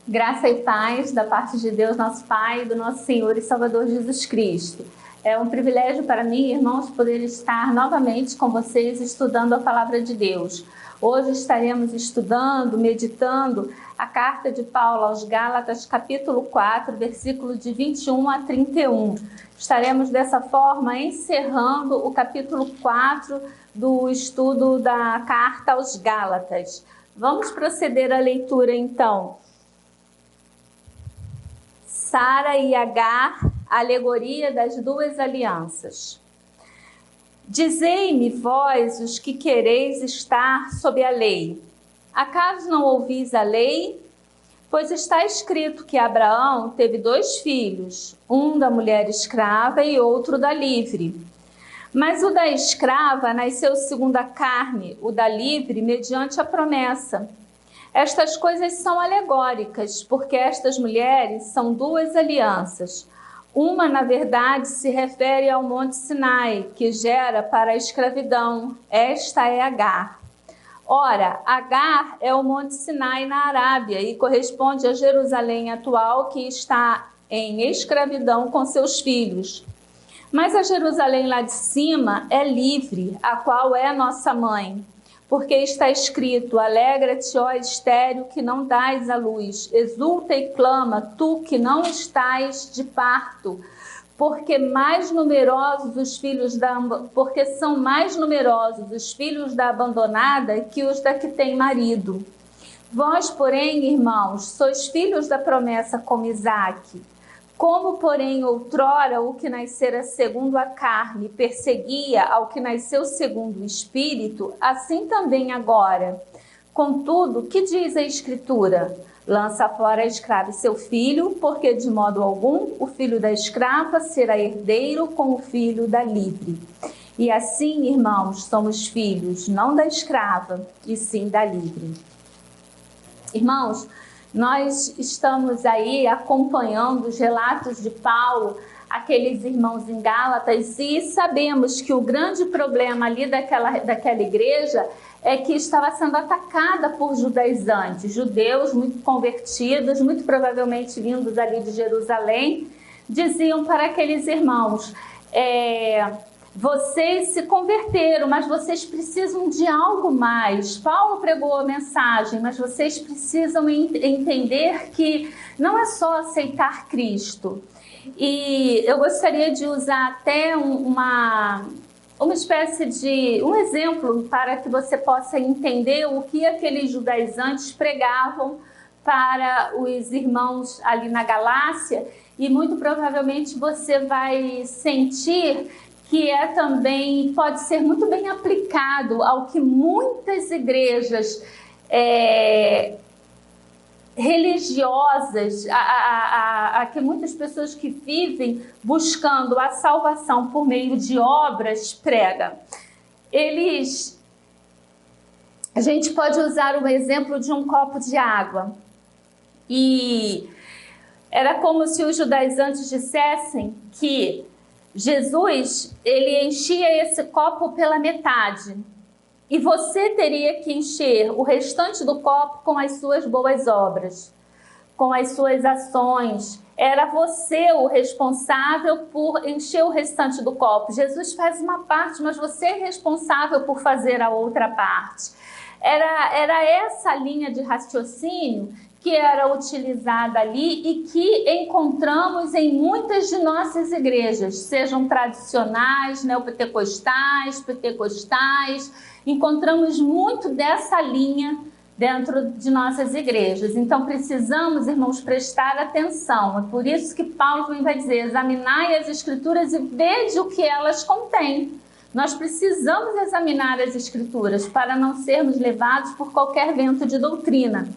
Graça e paz da parte de Deus, nosso Pai, do nosso Senhor e Salvador Jesus Cristo. É um privilégio para mim, irmãos, poder estar novamente com vocês estudando a Palavra de Deus. Hoje estaremos estudando, meditando a carta de Paulo aos Gálatas, capítulo 4, versículo de 21 a 31. Estaremos dessa forma encerrando o capítulo 4 do estudo da carta aos Gálatas. Vamos proceder à leitura então. Sara e Agar, alegoria das duas alianças. Dizei-me, vós, os que quereis estar sob a lei, acaso não ouvis a lei? Pois está escrito que Abraão teve 2 filhos, um da mulher escrava e outro da livre. Mas o da escrava nasceu segundo a carne, o da livre mediante a promessa. Estas coisas são alegóricas, porque estas mulheres são 2 alianças. Uma, na verdade, se refere ao Monte Sinai, que gera para a escravidão. Esta é Agar. Ora, Agar é o Monte Sinai na Arábia e corresponde a Jerusalém atual, que está em escravidão com seus filhos. Mas a Jerusalém lá de cima é livre, a qual é nossa mãe. Porque está escrito, alegra-te, ó estéril, que não dás à luz, exulta e clama, tu que não estás de parto, porque são mais numerosos os filhos da abandonada que os da que tem marido. Vós, porém, irmãos, sois filhos da promessa como Isaque. Como, porém, outrora o que nascera segundo a carne perseguia ao que nasceu segundo o Espírito, assim também agora. Contudo, que diz a Escritura? Lança fora a escrava e seu filho, porque de modo algum o filho da escrava será herdeiro com o filho da livre. E assim, irmãos, somos filhos, não da escrava, e sim da livre. Irmãos, nós estamos aí acompanhando os relatos de Paulo, aqueles irmãos em Gálatas, e sabemos que o grande problema ali daquela igreja é que estava sendo atacada por judaizantes, judeus muito convertidos, muito provavelmente vindos ali de Jerusalém, diziam para aqueles irmãos, vocês se converteram, mas vocês precisam de algo mais. Paulo pregou a mensagem, mas vocês precisam entender que não é só aceitar Cristo. E eu gostaria de usar até uma espécie de um exemplo para que você possa entender o que aqueles judaizantes pregavam para os irmãos ali na Galácia, e muito provavelmente você vai sentir que também pode ser muito bem aplicado ao que muitas igrejas religiosas, a que muitas pessoas que vivem buscando a salvação por meio de obras pregam. A gente pode usar o exemplo de um copo de água. E era como se os judaizantes dissessem que Jesus, ele enchia esse copo pela metade e você teria que encher o restante do copo com as suas boas obras, com as suas ações. Era você o responsável por encher o restante do copo. Jesus faz uma parte, mas você é responsável por fazer a outra parte. Era essa linha de raciocínio que era utilizada ali e que encontramos em muitas de nossas igrejas, sejam tradicionais, neopentecostais, pentecostais, encontramos muito dessa linha dentro de nossas igrejas. Então precisamos, irmãos, prestar atenção. É por isso que Paulo vai dizer, examinai as Escrituras e vede o que elas contêm. Nós precisamos examinar as Escrituras para não sermos levados por qualquer vento de doutrina.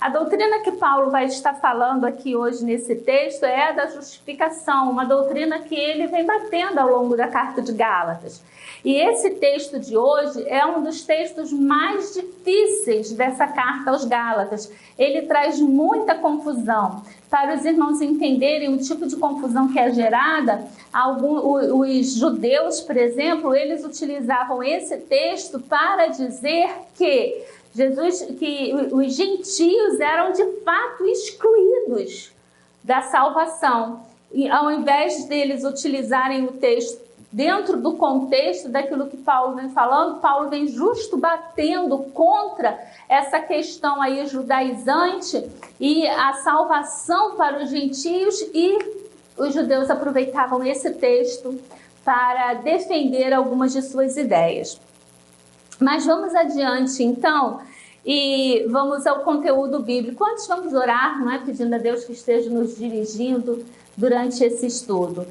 A doutrina que Paulo vai estar falando aqui hoje nesse texto é a da justificação, uma doutrina que ele vem batendo ao longo da carta de Gálatas. E esse texto de hoje é um dos textos mais difíceis dessa carta aos Gálatas. Ele traz muita confusão. Para os irmãos entenderem o tipo de confusão que é gerada, os judeus, por exemplo, eles utilizavam esse texto para dizer que que os gentios eram de fato excluídos da salvação. E ao invés deles utilizarem o texto dentro do contexto daquilo que Paulo vem falando, Paulo vem justo batendo contra essa questão aí judaizante e a salvação para os gentios, e os judeus aproveitavam esse texto para defender algumas de suas ideias. Mas vamos adiante então e vamos ao conteúdo bíblico. Antes vamos orar, não é? Pedindo a Deus que esteja nos dirigindo durante esse estudo.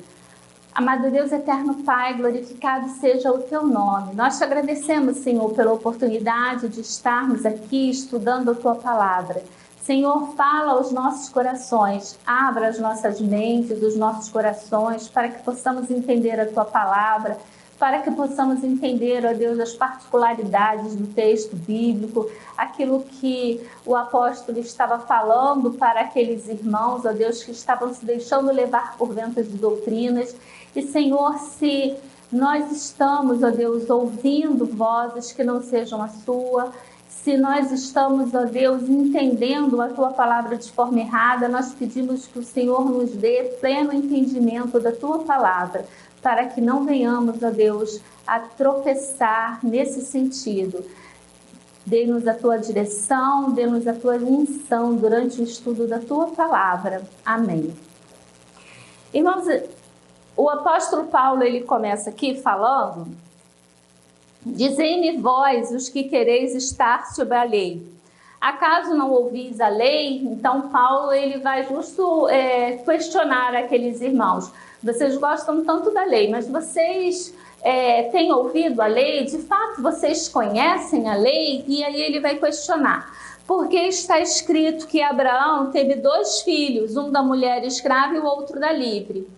Amado Deus, eterno Pai, glorificado seja o Teu nome. Nós te agradecemos, Senhor, pela oportunidade de estarmos aqui estudando a Tua palavra. Senhor, fala aos nossos corações, abra as nossas mentes, os nossos corações, para que possamos entender a Tua palavra, para que possamos entender, ó Deus, as particularidades do texto bíblico, aquilo que o apóstolo estava falando para aqueles irmãos, ó Deus, que estavam se deixando levar por ventos de doutrinas. E, Senhor, se nós estamos, ó Deus, ouvindo vozes que não sejam a sua, se nós estamos, ó Deus, entendendo a Tua palavra de forma errada, nós pedimos que o Senhor nos dê pleno entendimento da Tua palavra, para que não venhamos, ó Deus, a tropeçar nesse sentido. Dê-nos a Tua direção, dê-nos a Tua unção durante o estudo da Tua palavra. Amém. Irmãos, o apóstolo Paulo, ele começa aqui falando: dizei-me vós, os que quereis estar sob a lei. Acaso não ouvis a lei? Então Paulo, ele vai justo questionar aqueles irmãos. Vocês gostam tanto da lei, mas vocês têm ouvido a lei? De fato, vocês conhecem a lei? E aí ele vai questionar. Porque está escrito que Abraão teve 2 filhos, um da mulher escrava e o outro da livre.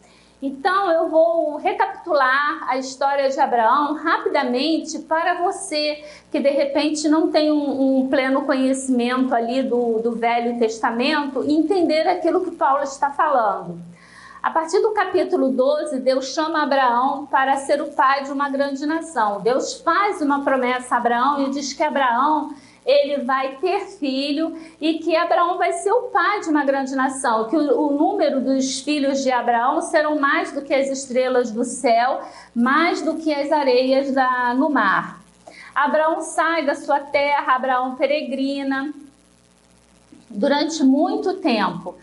Então eu vou recapitular a história de Abraão rapidamente para você que de repente não tem um pleno conhecimento ali do Velho Testamento, entender aquilo que Paulo está falando. A partir do capítulo 12, Deus chama Abraão para ser o pai de uma grande nação. Deus faz uma promessa a Abraão e diz que Abraão, ele vai ter filho e que Abraão vai ser o pai de uma grande nação, que o número dos filhos de Abraão serão mais do que as estrelas do céu, mais do que as areias no mar. Abraão sai da sua terra, Abraão peregrina durante muito tempo.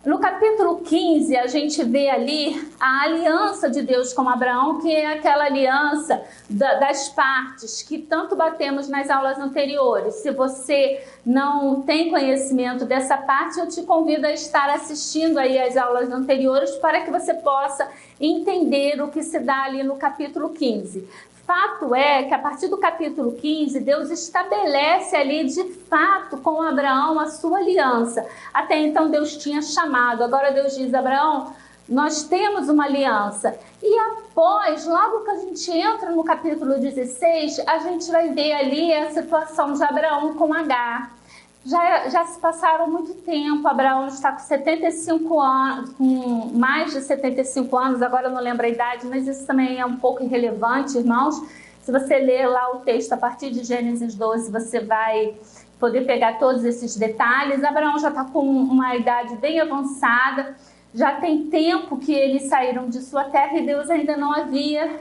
No capítulo 15, a gente vê ali a aliança de Deus com Abraão, que é aquela aliança das partes que tanto batemos nas aulas anteriores. Se você não tem conhecimento dessa parte, eu te convido a estar assistindo aí as aulas anteriores para que você possa entender o que se dá ali no capítulo 15. Fato é que a partir do capítulo 15, Deus estabelece ali de fato com Abraão a sua aliança. Até então Deus tinha chamado, agora Deus diz: Abraão, nós temos uma aliança. E após, logo que a gente entra no capítulo 16, a gente vai ver ali a situação de Abraão com Agar. Já se passaram muito tempo, Abraão está com 75 anos, com mais de 75 anos, agora eu não lembro a idade, mas isso também é um pouco irrelevante, irmãos. Se você ler lá o texto a partir de Gênesis 12, você vai poder pegar todos esses detalhes. Abraão já está com uma idade bem avançada, já tem tempo que eles saíram de sua terra e Deus ainda não havia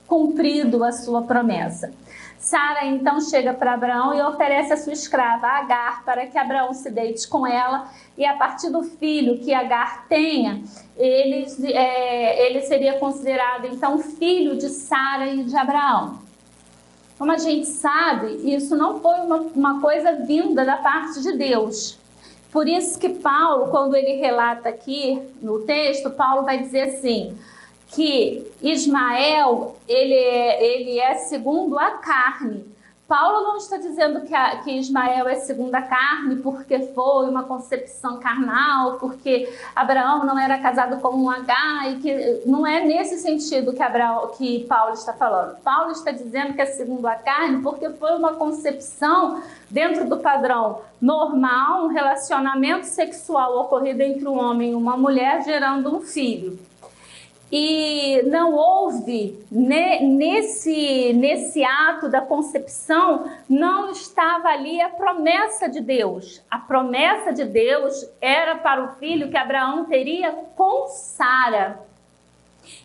cumprido a sua promessa. Sara então chega para Abraão e oferece a sua escrava Agar para que Abraão se deite com ela, e a partir do filho que Agar tenha, ele seria considerado então filho de Sara e de Abraão. Como a gente sabe, isso não foi uma coisa vinda da parte de Deus. Por isso que Paulo, quando ele relata aqui no texto, Paulo vai dizer assim: que Ismael, ele é segundo a carne. Paulo não está dizendo que Ismael é segundo a carne porque foi uma concepção carnal, porque Abraão não era casado com um Agar, e que não é nesse sentido que Paulo está falando. Paulo está dizendo que é segundo a carne porque foi uma concepção dentro do padrão normal, um relacionamento sexual ocorrido entre um homem e uma mulher, gerando um filho. E não houve, nesse ato da concepção, não estava ali a promessa de Deus. A promessa de Deus era para o filho que Abraão teria com Sara.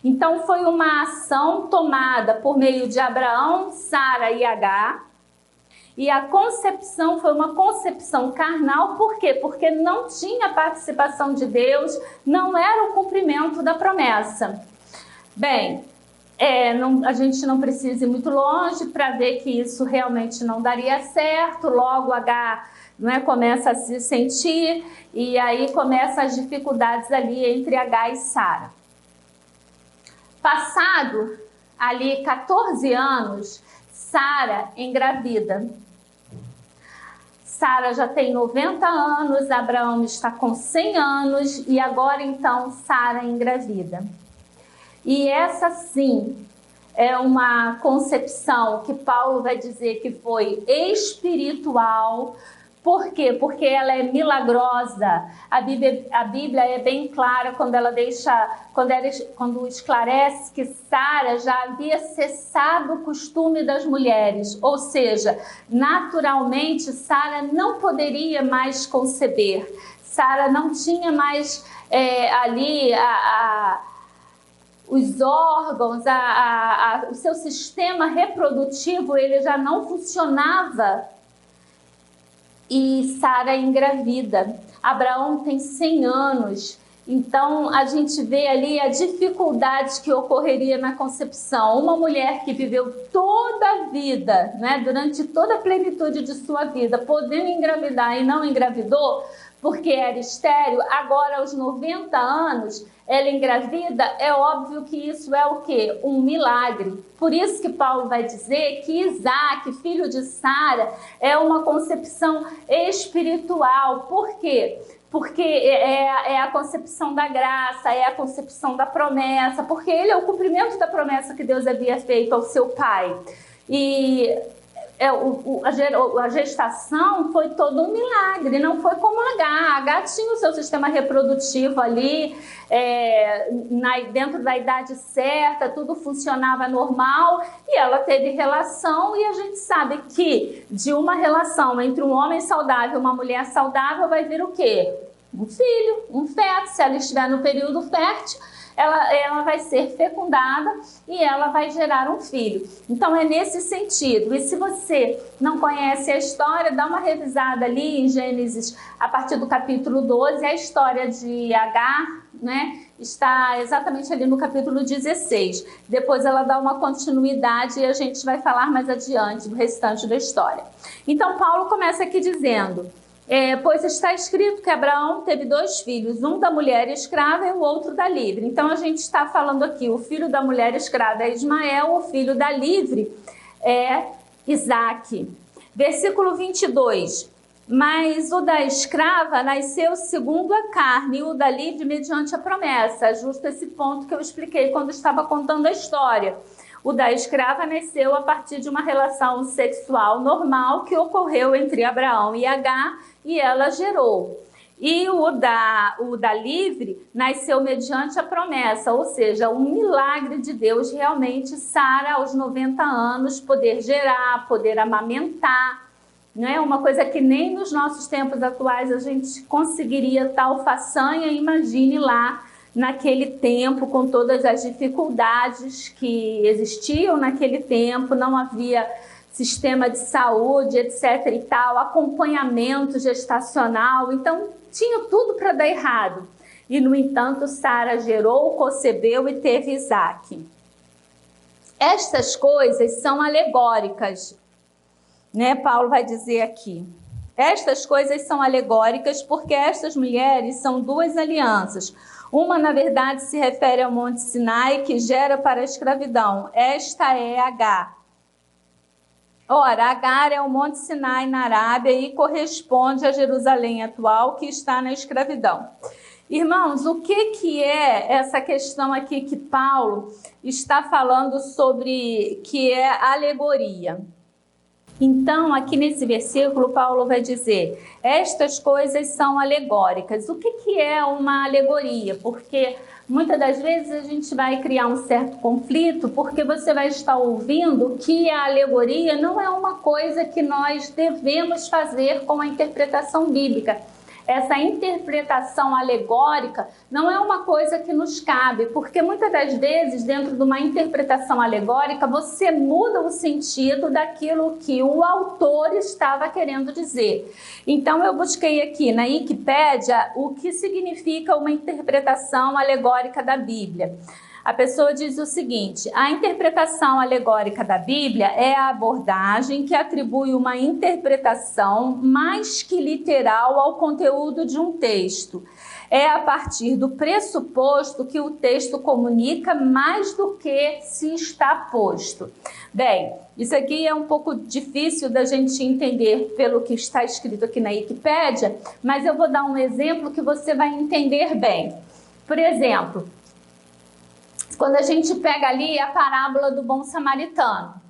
Então foi uma ação tomada por meio de Abraão, Sara e Agar. E a concepção foi uma concepção carnal, por quê? Porque não tinha participação de Deus, não era o cumprimento da promessa. Bem, a gente não precisa ir muito longe para ver que isso realmente não daria certo. Logo Agar, começa a se sentir, e aí começam as dificuldades ali entre Agar e Sara. Passado ali 14 anos, Sara engravida. Sara já tem 90 anos, Abraão está com 100 anos e agora então Sara engravida. E essa sim é uma concepção que Paulo vai dizer que foi espiritual. Por quê? Porque ela é milagrosa. A Bíblia é bem clara quando esclarece que Sara já havia cessado o costume das mulheres. Ou seja, naturalmente Sara não poderia mais conceber. Sara não tinha mais ali os órgãos, o seu sistema reprodutivo, ele já não funcionava. E Sara engravida. Abraão tem 100 anos. Então, a gente vê ali a dificuldade que ocorreria na concepção. Uma mulher que viveu toda a vida, durante toda a plenitude de sua vida, podendo engravidar e não engravidou, porque era estéril, agora aos 90 anos, ela engravida, é óbvio que isso é o quê? Um milagre. Por isso que Paulo vai dizer que Isaac, filho de Sara, é uma concepção espiritual. Por quê? Porque é a concepção da graça, é a concepção da promessa, porque ele é o cumprimento da promessa que Deus havia feito ao seu pai. E a gestação foi todo um milagre, não foi como Agar. Agar tinha o seu sistema reprodutivo ali, dentro da idade certa, tudo funcionava normal, e ela teve relação, e a gente sabe que de uma relação entre um homem saudável e uma mulher saudável vai vir o quê? Um filho, um feto. Se ela estiver no período fértil, ela vai ser fecundada e ela vai gerar um filho. Então é nesse sentido. E se você não conhece a história, dá uma revisada ali em Gênesis, a partir do capítulo 12, a história de Agar, está exatamente ali no capítulo 16. Depois ela dá uma continuidade e a gente vai falar mais adiante do restante da história. Então Paulo começa aqui dizendo: pois está escrito que Abraão teve 2 filhos, um da mulher escrava e o outro da livre. Então a gente está falando aqui, o filho da mulher escrava é Ismael, o filho da livre é Isaque. Versículo 22. Mas o da escrava nasceu segundo a carne, e o da livre mediante a promessa. É justo esse ponto que eu expliquei quando estava contando a história. O da escrava nasceu a partir de uma relação sexual normal que ocorreu entre Abraão e Agar, e ela gerou. E o da livre nasceu mediante a promessa, ou seja, um milagre de Deus realmente. Sara, aos 90 anos, poder gerar, poder amamentar, uma coisa que nem nos nossos tempos atuais a gente conseguiria tal façanha. Imagine lá naquele tempo, com todas as dificuldades que existiam naquele tempo, não havia sistema de saúde, etc. e tal, acompanhamento gestacional, então tinha tudo para dar errado. E, no entanto, Sara gerou, concebeu e teve Isaque. Estas coisas são alegóricas, Paulo vai dizer aqui. Estas coisas são alegóricas porque estas mulheres são 2 alianças. Uma, na verdade, se refere ao Monte Sinai, que gera para a escravidão. Esta é Agar. Ora, Agar é o Monte Sinai na Arábia e corresponde a Jerusalém atual, que está na escravidão. Irmãos, o que é essa questão aqui que Paulo está falando sobre, que é alegoria? Então, aqui nesse versículo, Paulo vai dizer, estas coisas são alegóricas. O que é uma alegoria? Porque muitas das vezes a gente vai criar um certo conflito, porque você vai estar ouvindo que a alegoria não é uma coisa que nós devemos fazer com a interpretação bíblica. Essa interpretação alegórica não é uma coisa que nos cabe, porque muitas das vezes, dentro de uma interpretação alegórica, você muda o sentido daquilo que o autor estava querendo dizer. Então, eu busquei aqui na Wikipédia o que significa uma interpretação alegórica da Bíblia. A pessoa diz o seguinte: a interpretação alegórica da Bíblia é a abordagem que atribui uma interpretação mais que literal ao conteúdo de um texto. É a partir do pressuposto que o texto comunica mais do que se está posto. Bem, isso aqui é um pouco difícil da gente entender pelo que está escrito aqui na Wikipédia, mas eu vou dar um exemplo que você vai entender bem. Por exemplo, quando a gente pega ali a parábola do bom samaritano.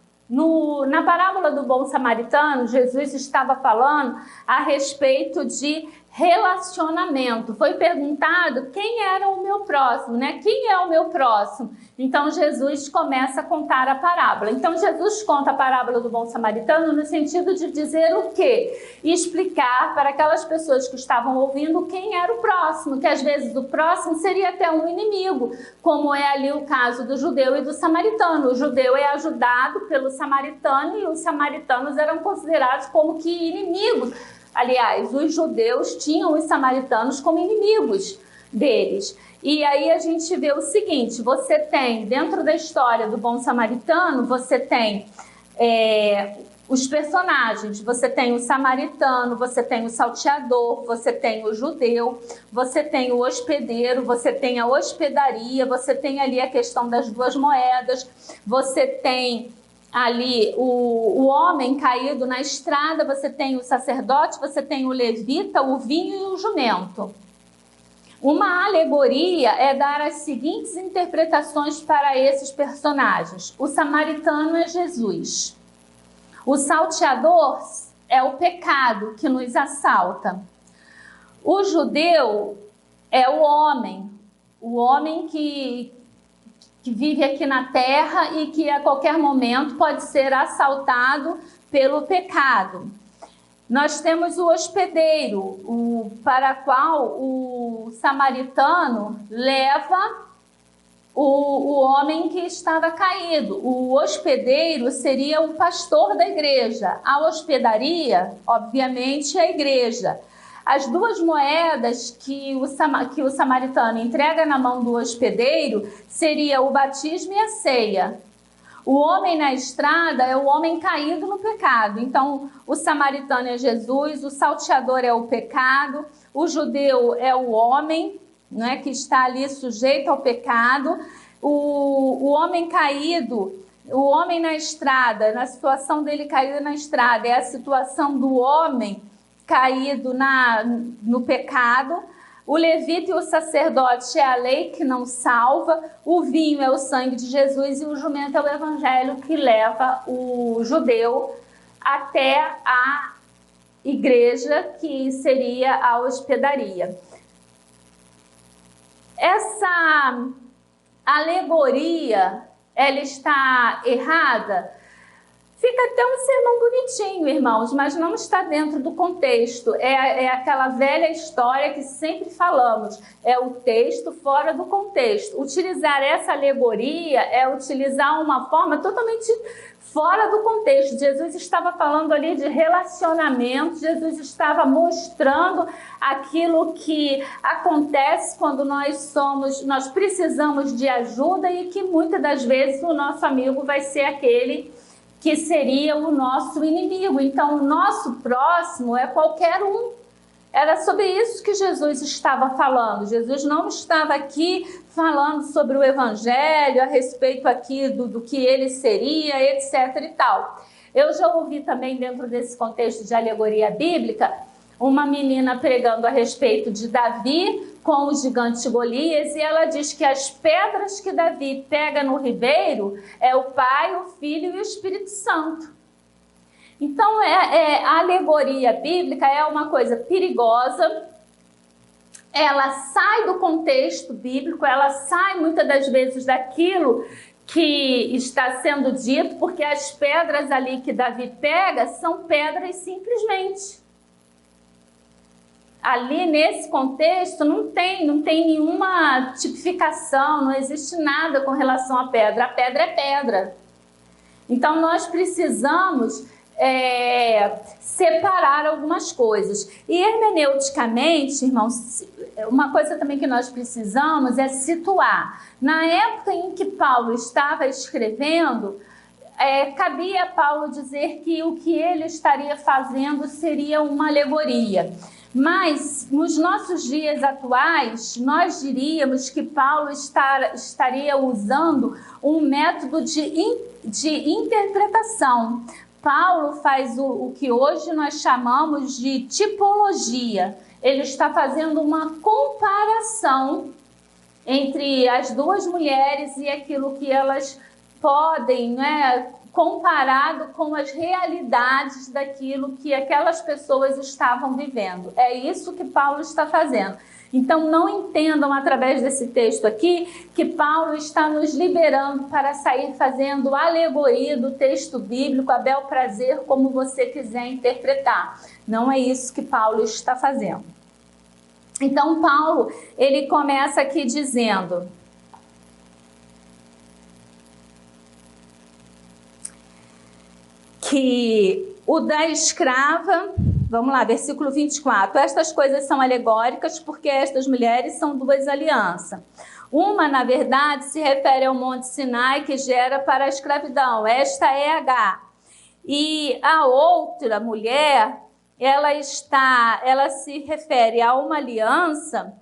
Na parábola do bom samaritano, Jesus estava falando a respeito de relacionamento. Foi perguntado quem era o meu próximo, né? Quem é o meu próximo? Então Jesus começa a contar a parábola. Então Jesus conta a parábola do bom samaritano no sentido de dizer o quê? E explicar para aquelas pessoas que estavam ouvindo quem era o próximo, que às vezes o próximo seria até um inimigo, como é ali o caso do judeu e do samaritano. O judeu é ajudado pelo samaritano e os samaritanos eram considerados como que inimigos. Aliás, os judeus tinham os samaritanos como inimigos deles. E aí a gente vê o seguinte, você tem, dentro da história do bom samaritano, você tem os personagens, você tem o samaritano, você tem o salteador, você tem o judeu, você tem o hospedeiro, você tem a hospedaria, você tem ali a questão das duas moedas, você tem ali o homem caído na estrada, você tem o sacerdote, você tem o levita, o vinho e o jumento. Uma alegoria é dar as seguintes interpretações para esses personagens. O samaritano é Jesus. O salteador é o pecado que nos assalta. O judeu é o homem que vive aqui na terra e que a qualquer momento pode ser assaltado pelo pecado. Nós temos o hospedeiro, para qual o samaritano leva o homem que estava caído. O hospedeiro seria o pastor da igreja. A hospedaria, obviamente, é a igreja. As duas moedas que o samaritano entrega na mão do hospedeiro seria o batismo e a ceia. O homem na estrada é o homem caído no pecado. Então, o samaritano é Jesus, o salteador é o pecado, o judeu é o homem, né, que está ali sujeito ao pecado. O homem caído, o homem na estrada, na situação dele caído na estrada, é a situação do homem caído no pecado. O levita e o sacerdote é a lei que não salva, o vinho é o sangue de Jesus e o jumento é o evangelho que leva o judeu até a igreja, que seria a hospedaria. Essa alegoria, ela está errada? Fica até um sermão bonitinho, irmãos, mas não está dentro do contexto. É aquela velha história que sempre falamos, é o texto fora do contexto. Utilizar essa alegoria é utilizar uma forma totalmente fora do contexto. Jesus estava falando ali de relacionamento, Jesus estava mostrando aquilo que acontece quando nós precisamos de ajuda e que muitas das vezes o nosso amigo vai ser aquele que seria o nosso inimigo. Então, o nosso próximo é qualquer um. Era sobre isso que Jesus estava falando. Jesus não estava aqui falando sobre o evangelho, a respeito aqui do que ele seria, etc. e tal. Eu já ouvi também, dentro desse contexto de alegoria bíblica, uma menina pregando a respeito de Davi com o gigante Golias, e ela diz que as pedras que Davi pega no ribeiro é o Pai, o Filho e o Espírito Santo. Então, a alegoria bíblica é uma coisa perigosa, ela sai do contexto bíblico, ela sai muitas das vezes daquilo que está sendo dito, porque as pedras ali que Davi pega são pedras simplesmente. Ali nesse contexto não tem nenhuma tipificação, não existe nada com relação à pedra. A pedra é pedra. Então nós precisamos separar algumas coisas. E hermeneuticamente, irmãos, uma coisa também que nós precisamos é situar. Na época em que Paulo estava escrevendo, cabia a Paulo dizer que o que ele estaria fazendo seria uma alegoria. Mas, nos nossos dias atuais, nós diríamos que Paulo estaria usando um método de interpretação. Paulo faz o que hoje nós chamamos de tipologia. Ele está fazendo uma comparação entre as duas mulheres e aquilo que elas podem, comparado com as realidades daquilo que aquelas pessoas estavam vivendo. É isso que Paulo está fazendo. Então não entendam através desse texto aqui que Paulo está nos liberando para sair fazendo alegoria do texto bíblico a bel prazer, como você quiser interpretar. Não é isso que Paulo está fazendo. Então Paulo, ele começa aqui dizendo: que o da escrava, vamos lá, versículo 24, estas coisas são alegóricas porque estas mulheres são duas alianças. Uma, na verdade, se refere ao Monte Sinai que gera para a escravidão, esta é H. E a outra mulher, ela se refere a uma aliança,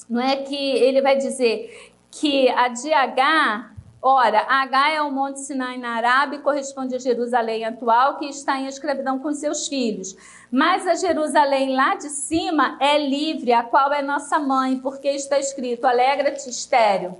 não é que ele vai dizer que a de H... Ora, H é o Monte Sinai na Arábia e corresponde a Jerusalém atual, que está em escravidão com seus filhos. Mas a Jerusalém lá de cima é livre, a qual é nossa mãe, porque está escrito: alegra-te, estéril.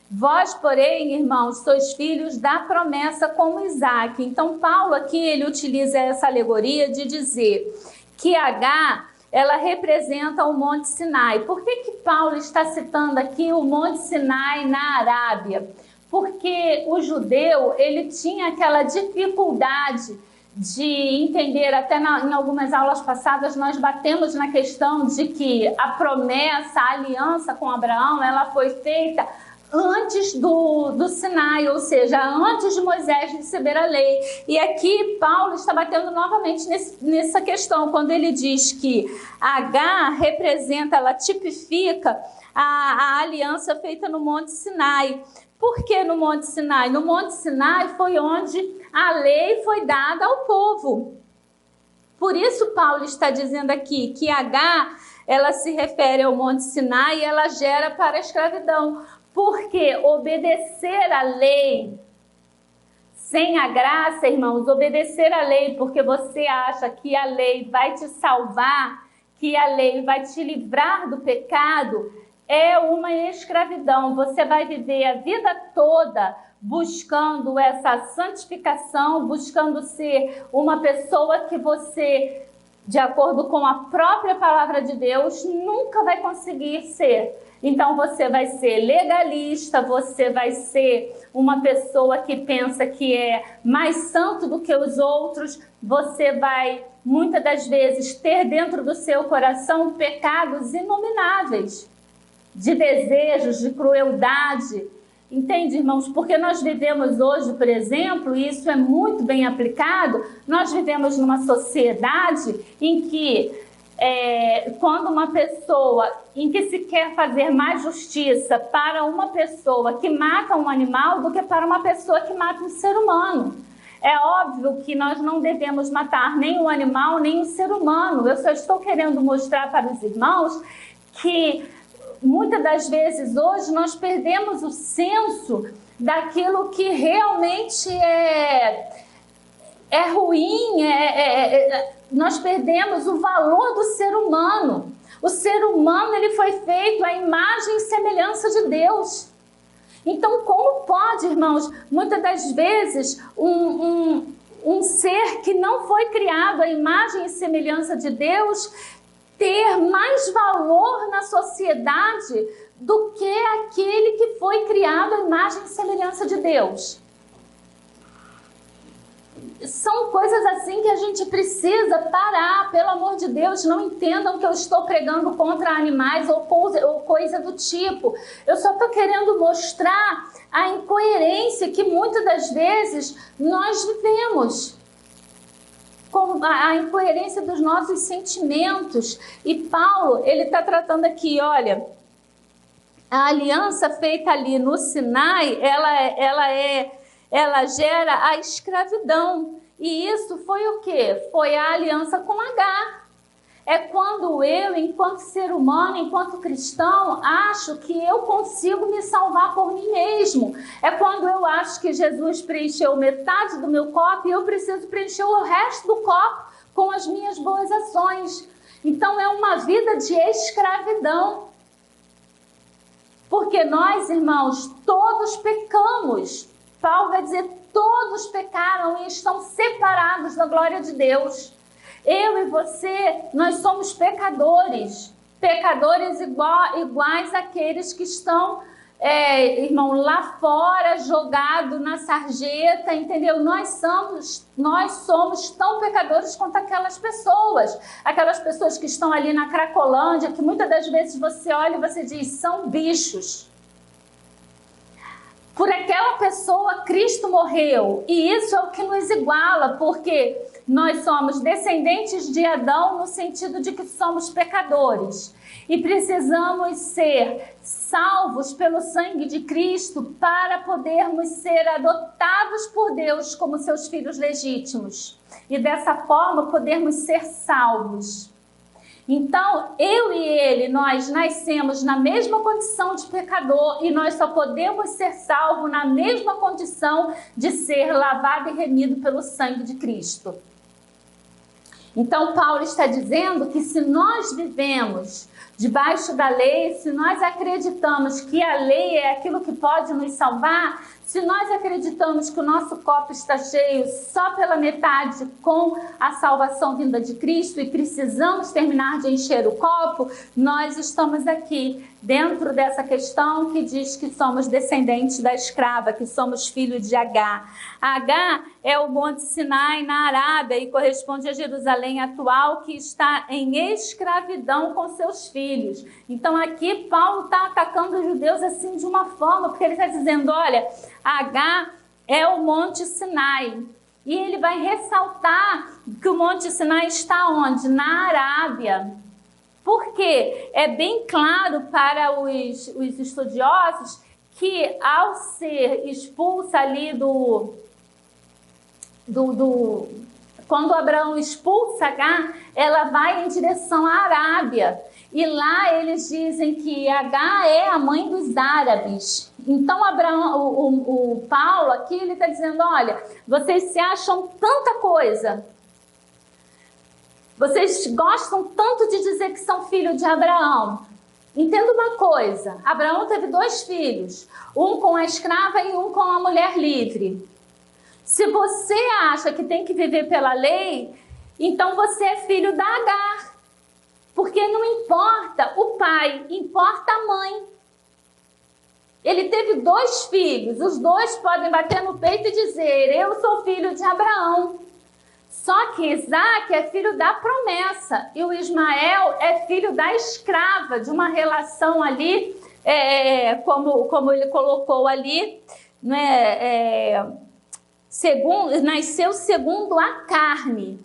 Vós, porém, irmãos, sois filhos da promessa como Isaque. Então, Paulo aqui, ele utiliza essa alegoria de dizer que H... ela representa o Monte Sinai. Por que Paulo está citando aqui o Monte Sinai na Arábia? Porque o judeu, ele tinha aquela dificuldade de entender, até em algumas aulas passadas nós batemos na questão de que a promessa, a aliança com Abraão, ela foi feita antes do Sinai, ou seja, antes de Moisés receber a lei. E aqui Paulo está batendo novamente nessa questão, quando ele diz que H representa, ela tipifica a aliança feita no Monte Sinai. Por que no Monte Sinai? No Monte Sinai foi onde a lei foi dada ao povo. Por isso Paulo está dizendo aqui que H, ela se refere ao Monte Sinai e ela gera para a escravidão. Porque obedecer à lei sem a graça, irmãos, obedecer à lei porque você acha que a lei vai te salvar, que a lei vai te livrar do pecado, é uma escravidão. Você vai viver a vida toda buscando essa santificação, buscando ser uma pessoa que você, de acordo com a própria palavra de Deus, nunca vai conseguir ser. Então você vai ser legalista, você vai ser uma pessoa que pensa que é mais santo do que os outros, você vai, muitas das vezes, ter dentro do seu coração pecados inomináveis, de desejos, de crueldade. Entende, irmãos? Porque nós vivemos hoje, por exemplo, e isso é muito bem aplicado, nós vivemos numa sociedade em que quando uma pessoa, em que se quer fazer mais justiça para uma pessoa que mata um animal do que para uma pessoa que mata um ser humano. É óbvio que nós não devemos matar nem o animal, nem o ser humano. Eu só estou querendo mostrar para os irmãos que muitas das vezes hoje nós perdemos o senso daquilo que realmente é ruim, nós perdemos o valor do ser humano. O ser humano, ele foi feito à imagem e semelhança de Deus. Então, como pode, irmãos, muitas das vezes um ser que não foi criado à imagem e semelhança de Deus ter mais valor na sociedade do que aquele que foi criado à imagem e semelhança de Deus? São coisas assim que a gente precisa parar, pelo amor de Deus. Não entendam que eu estou pregando contra animais ou coisa do tipo. Eu só estou querendo mostrar a incoerência que muitas das vezes nós vivemos. Com a incoerência dos nossos sentimentos. E Paulo, ele está tratando aqui, olha, a aliança feita ali no Sinai, ela gera a escravidão. E isso foi o quê? Foi a aliança com Agar. É quando eu, enquanto ser humano, enquanto cristão, acho que eu consigo me salvar por mim mesmo. É quando eu acho que Jesus preencheu metade do meu copo e eu preciso preencher o resto do copo com as minhas boas ações. Então é uma vida de escravidão. Porque nós, irmãos, todos pecamos. Paulo vai dizer, todos pecaram e estão separados da glória de Deus. Eu e você, nós somos pecadores. Pecadores iguais àqueles que estão, irmão, lá fora, jogado na sarjeta, entendeu? Nós somos tão pecadores quanto aquelas pessoas que estão ali na Cracolândia, que muitas das vezes você olha e você diz, são bichos. Por aquela pessoa, Cristo morreu. E isso é o que nos iguala, porque nós somos descendentes de Adão no sentido de que somos pecadores. E precisamos ser salvos pelo sangue de Cristo para podermos ser adotados por Deus como seus filhos legítimos. E dessa forma podermos ser salvos. Então, eu e ele, nós nascemos na mesma condição de pecador e nós só podemos ser salvos na mesma condição de ser lavado e remido pelo sangue de Cristo. Então, Paulo está dizendo que se nós vivemos debaixo da lei, se nós acreditamos que a lei é aquilo que pode nos salvar, se nós acreditamos que o nosso copo está cheio só pela metade com a salvação vinda de Cristo e precisamos terminar de encher o copo, nós estamos aqui dentro dessa questão que diz que somos descendentes da escrava, que somos filhos de Agar. Agar é o Monte Sinai na Arábia e corresponde a Jerusalém atual, que está em escravidão com seus filhos. Então aqui Paulo está atacando os judeus assim de uma forma, porque ele está dizendo, olha, Agar é o Monte Sinai. E ele vai ressaltar que o Monte Sinai está onde? Na Arábia. Porque é bem claro para os estudiosos que ao ser expulsa ali quando Abraão expulsa Agar, ela vai em direção à Arábia. E lá eles dizem que Agar é a mãe dos árabes. Então o Paulo aqui ele está dizendo, olha, vocês se acham tanta coisa. Vocês gostam tanto de dizer que são filhos de Abraão. Entenda uma coisa, Abraão teve 2 filhos, um com a escrava e um com a mulher livre. Se você acha que tem que viver pela lei, então você é filho da Agar. Porque não importa o pai, importa a mãe. Ele teve 2 filhos, os 2 podem bater no peito e dizer, eu sou filho de Abraão. Só que Isaac é filho da promessa e o Ismael é filho da escrava, de uma relação ali, como ele colocou ali, né, nasceu segundo a carne.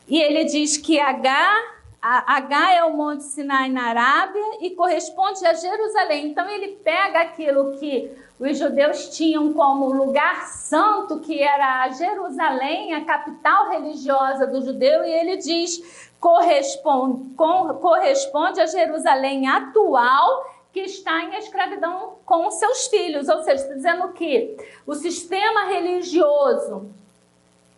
E ele diz que Agar é o Monte Sinai na Arábia e corresponde a Jerusalém. Então ele pega aquilo que os judeus tinham como lugar santo, que era Jerusalém, a capital religiosa do judeu, e ele diz, corresponde a Jerusalém atual, que está em escravidão com os seus filhos. Ou seja, está dizendo que o sistema religioso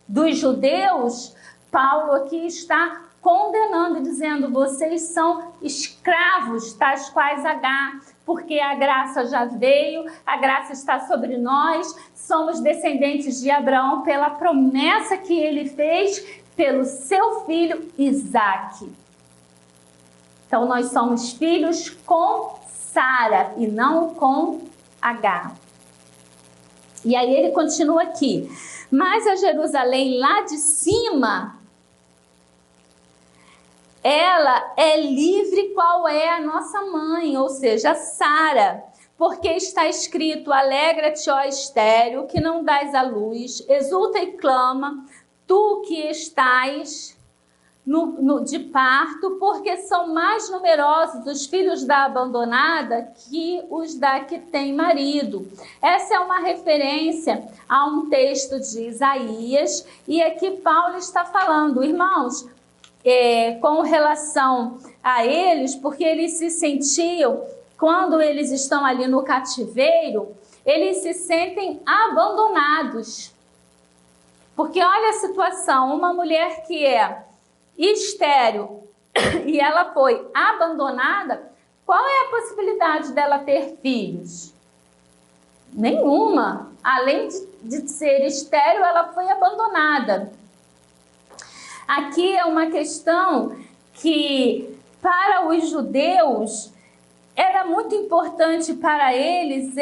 dos judeus, Paulo aqui está condenando e dizendo: vocês são escravos, tais quais Agar, porque a graça já veio, a graça está sobre nós, somos descendentes de Abraão pela promessa que ele fez pelo seu filho Isaque. Então nós somos filhos com Sara e não com Agar. E aí ele continua aqui: mas a Jerusalém lá de cima, ela é livre qual é a nossa mãe, ou seja, Sara, porque está escrito: alegra-te, ó estéril, que não dás à luz, exulta e clama, tu que estás de parto, porque são mais numerosos os filhos da abandonada que os da que tem marido. Essa é uma referência a um texto de Isaías, e aqui Paulo está falando, irmãos, com relação a eles, porque eles se sentiam, quando eles estão ali no cativeiro, eles se sentem abandonados. Porque olha a situação, uma mulher que é estéril e ela foi abandonada, qual é a possibilidade dela ter filhos? Nenhuma. Além de ser estéril, ela foi abandonada. Aqui é uma questão que, para os judeus, era muito importante para eles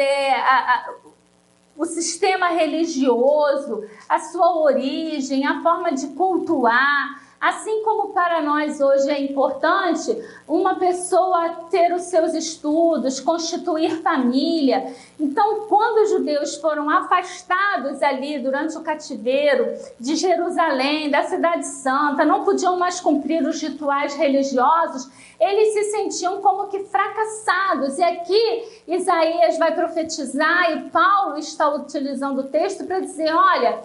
o sistema religioso, a sua origem, a forma de cultuar. Assim como para nós hoje é importante uma pessoa ter os seus estudos, constituir família. Então, quando os judeus foram afastados ali durante o cativeiro de Jerusalém, da Cidade Santa, não podiam mais cumprir os rituais religiosos, eles se sentiam como que fracassados. E aqui Isaías vai profetizar e Paulo está utilizando o texto para dizer: olha,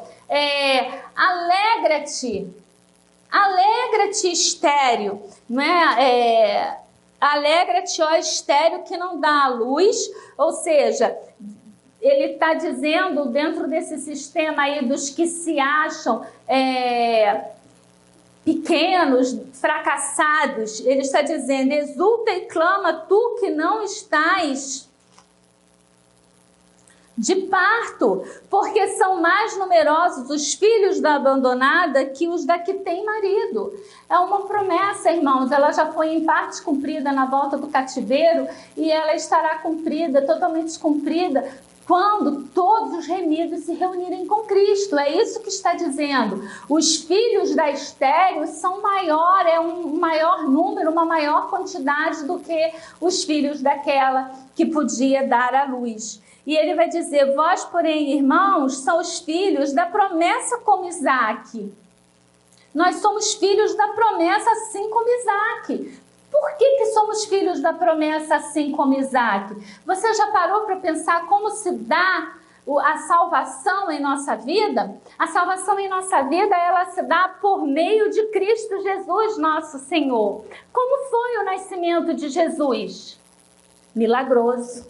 alegra-te. Alegra-te, estéril, não é? Alegra-te, ó estéril, que não dá à luz. Ou seja, ele está dizendo, dentro desse sistema aí dos que se acham pequenos, fracassados, ele está dizendo: exulta e clama, tu que não estás de parto, porque são mais numerosos os filhos da abandonada que os da que tem marido. É uma promessa, irmãos, ela já foi em parte cumprida na volta do cativeiro e ela estará cumprida, totalmente cumprida, quando todos os remidos se reunirem com Cristo. É isso que está dizendo. Os filhos da estéril são maior, é um maior número, uma maior quantidade do que os filhos daquela que podia dar à luz. E ele vai dizer: vós, porém, irmãos, são os filhos da promessa como Isaque. Nós somos filhos da promessa assim como Isaque. Por que somos filhos da promessa assim como Isaque? Você já parou para pensar como se dá a salvação em nossa vida? A salvação em nossa vida, ela se dá por meio de Cristo Jesus, nosso Senhor. Como foi o nascimento de Jesus? Milagroso.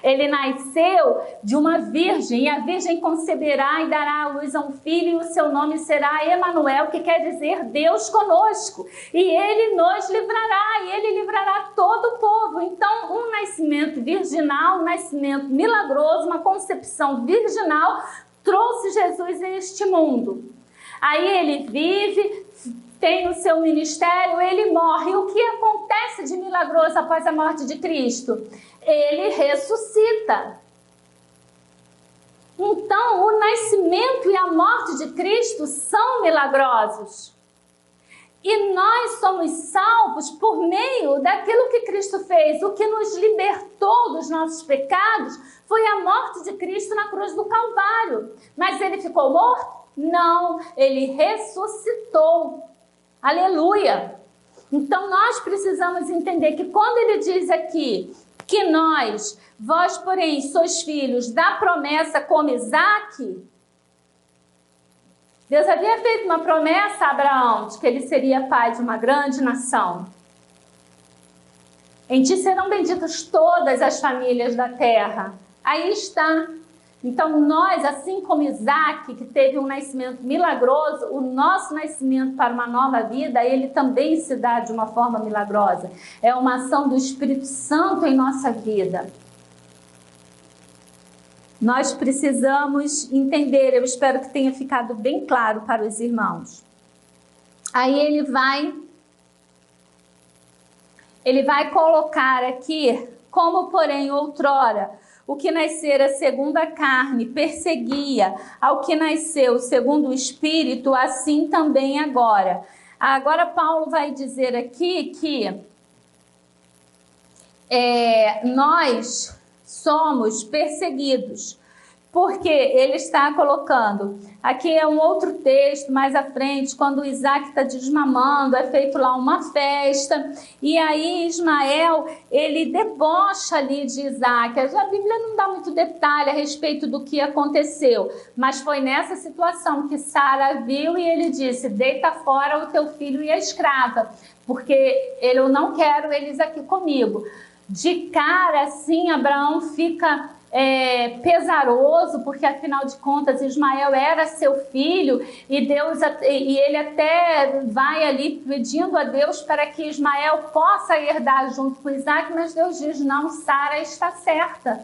Ele nasceu de uma virgem, e a virgem conceberá e dará à luz a um filho, e o seu nome será Emanuel, que quer dizer Deus conosco. E ele nos livrará, e ele livrará todo o povo. Então, um nascimento virginal, um nascimento milagroso, uma concepção virginal, trouxe Jesus a este mundo. Aí ele vive, tem o seu ministério, ele morre. E o que acontece de milagroso após a morte de Cristo? Ele ressuscita. Então, o nascimento e a morte de Cristo são milagrosos. E nós somos salvos por meio daquilo que Cristo fez. O que nos libertou dos nossos pecados foi a morte de Cristo na cruz do Calvário. Mas ele ficou morto? Não, ele ressuscitou. Aleluia! Então nós precisamos entender que quando ele diz aqui que vós porém sois filhos da promessa como Isaque, Deus havia feito uma promessa a Abraão de que ele seria pai de uma grande nação. Em ti serão benditas todas as famílias da terra. Aí está. Então nós, assim como Isaac, que teve um nascimento milagroso, o nosso nascimento para uma nova vida, ele também se dá de uma forma milagrosa. É uma ação do Espírito Santo em nossa vida. Nós precisamos entender, eu espero que tenha ficado bem claro para os irmãos. Aí ele vai colocar aqui, como porém outrora, o que nascera segundo a carne perseguia ao que nasceu segundo o Espírito, assim também agora. Agora Paulo vai dizer aqui que nós somos perseguidos, porque ele está colocando, aqui é um outro texto mais à frente, quando Isaac está desmamando, é feito lá uma festa, e aí Ismael, ele debocha ali de Isaac. A Bíblia não dá muito detalhe a respeito do que aconteceu, mas foi nessa situação que Sara viu e ele disse, deita fora o teu filho e a escrava, porque eu não quero eles aqui comigo. De cara, assim, Abraão fica pesaroso, porque afinal de contas Ismael era seu filho e ele até vai ali pedindo a Deus para que Ismael possa herdar junto com Isaac, mas Deus diz, não, Sara está certa.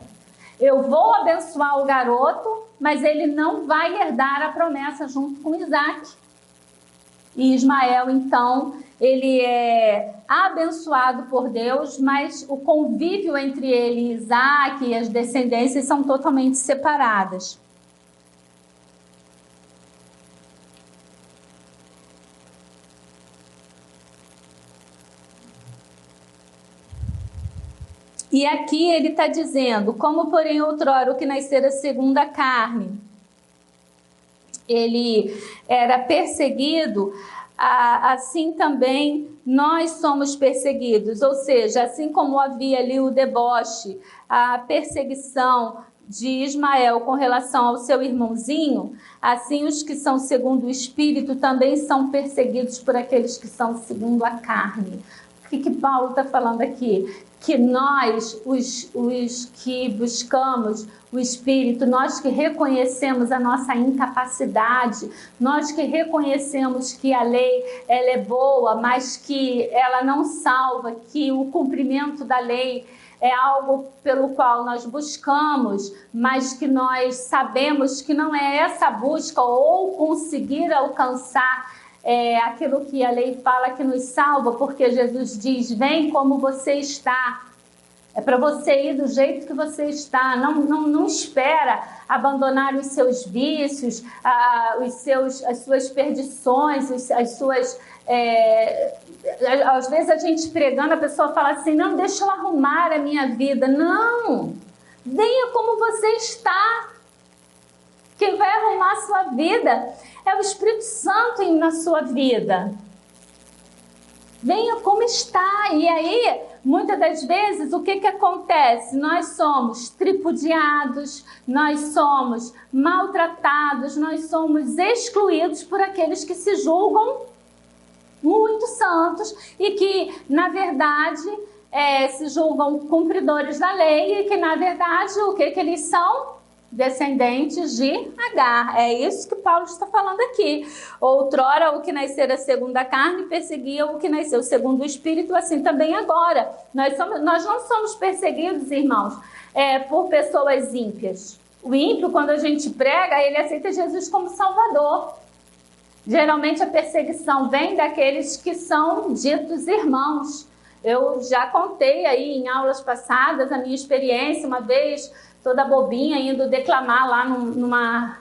Eu vou abençoar o garoto, mas ele não vai herdar a promessa junto com Isaac. E Ismael, então, ele é abençoado por Deus, mas o convívio entre ele e Isaac e as descendências são totalmente separadas. E aqui ele está dizendo, como porém outrora o que nascera segundo a carne, ele era perseguido, assim também nós somos perseguidos. Ou seja, assim como havia ali o deboche, a perseguição de Ismael com relação ao seu irmãozinho, assim os que são segundo o Espírito também são perseguidos por aqueles que são segundo a carne. O que Paulo está falando aqui? Que nós, os que buscamos o Espírito, nós que reconhecemos a nossa incapacidade, nós que reconhecemos que a lei ela é boa, mas que ela não salva, que o cumprimento da lei é algo pelo qual nós buscamos, mas que nós sabemos que não é essa busca ou conseguir alcançar aquilo que a lei fala que nos salva, porque Jesus diz, vem como você está. É para você ir do jeito que você está. Não espera abandonar os seus vícios, as suas perdições, as suas... às vezes a gente pregando, a pessoa fala assim, não, deixa eu arrumar a minha vida. Não! Venha como você está. Quem vai arrumar a sua vida é o Espírito Santo na sua vida. Venha como está. E aí, muitas das vezes, o que acontece? Nós somos tripudiados, nós somos maltratados, nós somos excluídos por aqueles que se julgam muito santos e que, na verdade, se julgam cumpridores da lei e que, na verdade, o que eles são? Descendentes de Agar. É isso que Paulo está falando aqui. Outrora o que nascera segundo a carne perseguia o que nasceu segundo o Espírito, assim também agora. Nós não somos perseguidos, irmãos, por pessoas ímpias. O ímpio, quando a gente prega, ele aceita Jesus como Salvador. Geralmente a perseguição vem daqueles que são ditos irmãos. Eu já contei aí em aulas passadas a minha experiência, uma vez toda bobinha, indo declamar lá numa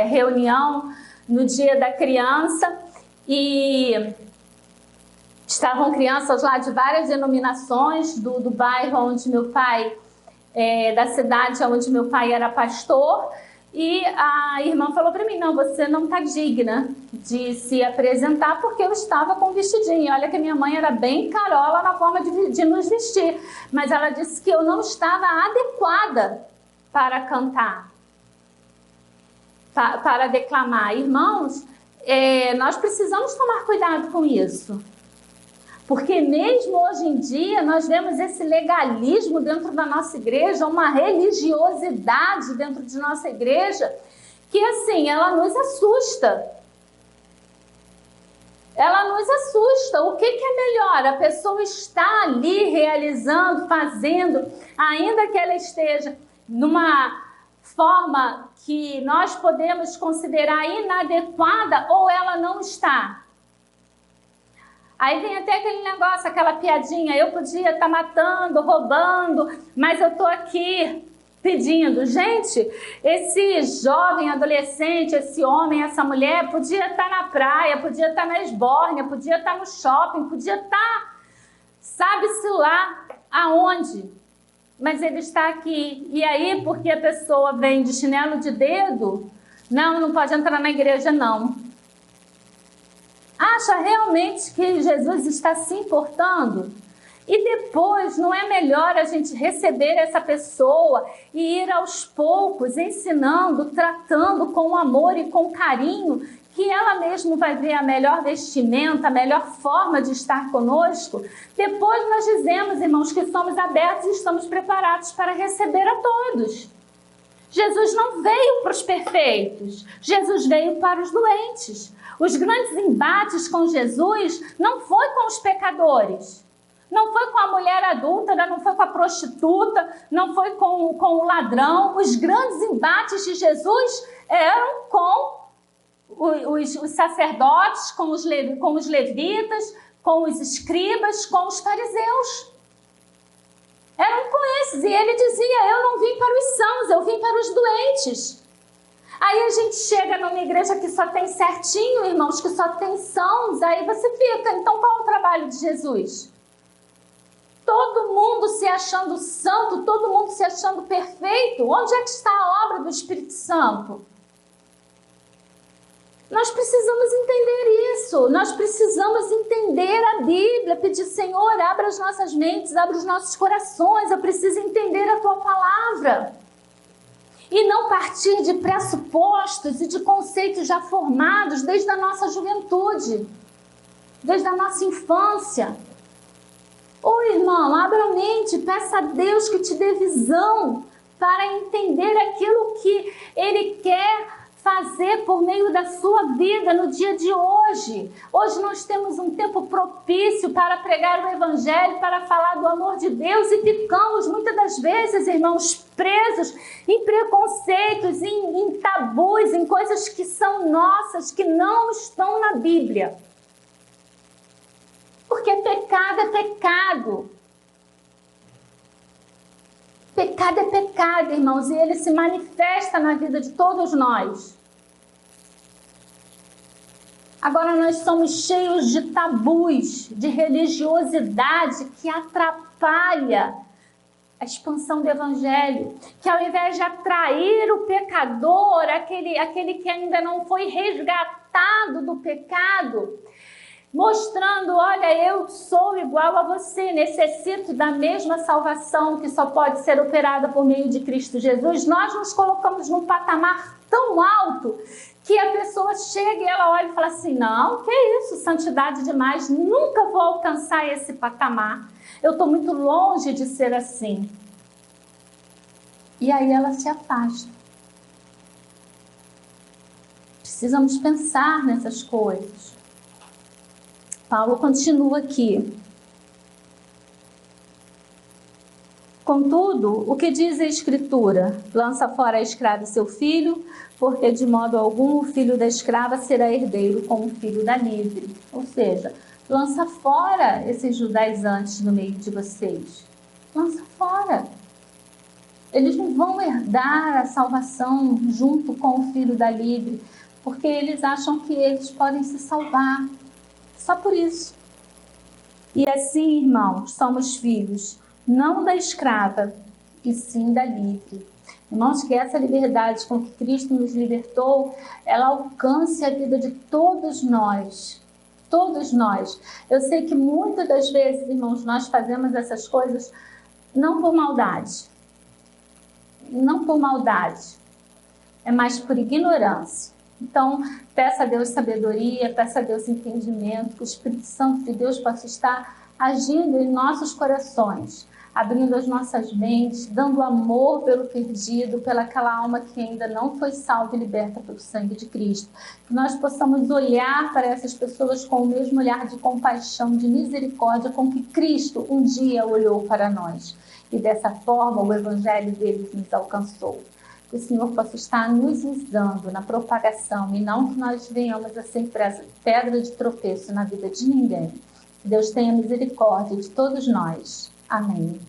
reunião no dia da criança, e estavam crianças lá de várias denominações do bairro onde meu pai, da cidade onde meu pai era pastor, e a irmã falou para mim, não, você não está digna de se apresentar porque eu estava com vestidinho. Olha que minha mãe era bem carola na forma de nos vestir, mas ela disse que eu não estava adequada para cantar, para declamar. Irmãos, nós precisamos tomar cuidado com isso, Porque mesmo hoje em dia nós vemos esse legalismo dentro da nossa igreja, uma religiosidade dentro de nossa igreja, que assim, ela nos assusta. Ela nos assusta. O que é melhor? A pessoa está ali realizando, fazendo, ainda que ela esteja numa forma que nós podemos considerar inadequada, ou ela não está. Aí vem até aquele negócio, aquela piadinha, eu podia estar matando, roubando, mas eu estou aqui pedindo. Gente, esse jovem, adolescente, esse homem, essa mulher, podia estar na praia, podia estar na esbórnia, podia estar no shopping, podia estar, sabe-se lá aonde, mas ele está aqui. E aí, porque a pessoa vem de chinelo de dedo, não pode entrar na igreja, não. Acha realmente que Jesus está se importando? E depois, não é melhor a gente receber essa pessoa e ir aos poucos, ensinando, tratando com amor e com carinho, que ela mesma vai ver a melhor vestimenta, a melhor forma de estar conosco? Depois nós dizemos, irmãos, que somos abertos e estamos preparados para receber a todos. Jesus não veio para os perfeitos, Jesus veio para os doentes. Os grandes embates com Jesus não foi com os pecadores, não foi com a mulher adúltera, não foi com a prostituta, não foi com o ladrão. Os grandes embates de Jesus eram com os sacerdotes, com os levitas, com os escribas, com os fariseus. Eram com esses, e ele dizia, eu não vim para os sãos, eu vim para os doentes. Aí a gente chega numa igreja que só tem certinho, irmãos, que só tem sãos, aí você fica, então qual é o trabalho de Jesus? Todo mundo se achando santo, todo mundo se achando perfeito. Onde é que está a obra do Espírito Santo? Nós precisamos entender isso, nós precisamos entender a Bíblia, pedir, Senhor, abra as nossas mentes, abra os nossos corações, eu preciso entender a Tua Palavra. E não partir de pressupostos e de conceitos já formados desde a nossa juventude, desde a nossa infância. Ô irmão, abra a mente, peça a Deus que te dê visão para entender aquilo que Ele quer fazer por meio da sua vida no dia de hoje. Hoje nós temos um tempo propício para pregar o Evangelho, para falar do amor de Deus, e ficamos muitas das vezes, irmãos, presos em preconceitos, em tabus, em coisas que são nossas, que não estão na Bíblia. Porque pecado é pecado. Pecado é pecado, irmãos, e ele se manifesta na vida de todos nós. Agora nós somos cheios de tabus, de religiosidade que atrapalha a expansão do Evangelho, que ao invés de atrair o pecador, aquele que ainda não foi resgatado do pecado, mostrando, olha, eu sou igual a você, necessito da mesma salvação que só pode ser operada por meio de Cristo Jesus, nós nos colocamos num patamar tão alto que a pessoa chega e ela olha e fala assim, não, que isso, santidade demais, nunca vou alcançar esse patamar, eu estou muito longe de ser assim. E aí ela se afasta. Precisamos pensar nessas coisas. Paulo continua aqui. Contudo, o que diz a Escritura? Lança fora a escrava e seu filho, porque de modo algum o filho da escrava será herdeiro como o filho da livre. Ou seja, lança fora esses judaizantes no meio de vocês. Lança fora. Eles não vão herdar a salvação junto com o filho da livre, porque eles acham que eles podem se salvar. Só por isso. E assim, irmãos, somos filhos, não da escrava, e sim da livre. Irmãos, que essa liberdade com que Cristo nos libertou, ela alcance a vida de todos nós. Todos nós. Eu sei que muitas das vezes, irmãos, nós fazemos essas coisas não por maldade. Não por maldade. É mais por ignorância. Então, peça a Deus sabedoria, peça a Deus entendimento, que o Espírito Santo de Deus possa estar agindo em nossos corações, abrindo as nossas mentes, dando amor pelo perdido, pelaquela alma que ainda não foi salva e liberta pelo sangue de Cristo. Que nós possamos olhar para essas pessoas com o mesmo olhar de compaixão, de misericórdia com que Cristo um dia olhou para nós. E dessa forma o evangelho deles nos alcançou. Que o Senhor possa estar nos usando na propagação e não que nós venhamos a ser pedra de tropeço na vida de ninguém. Que Deus tenha misericórdia de todos nós. Amém.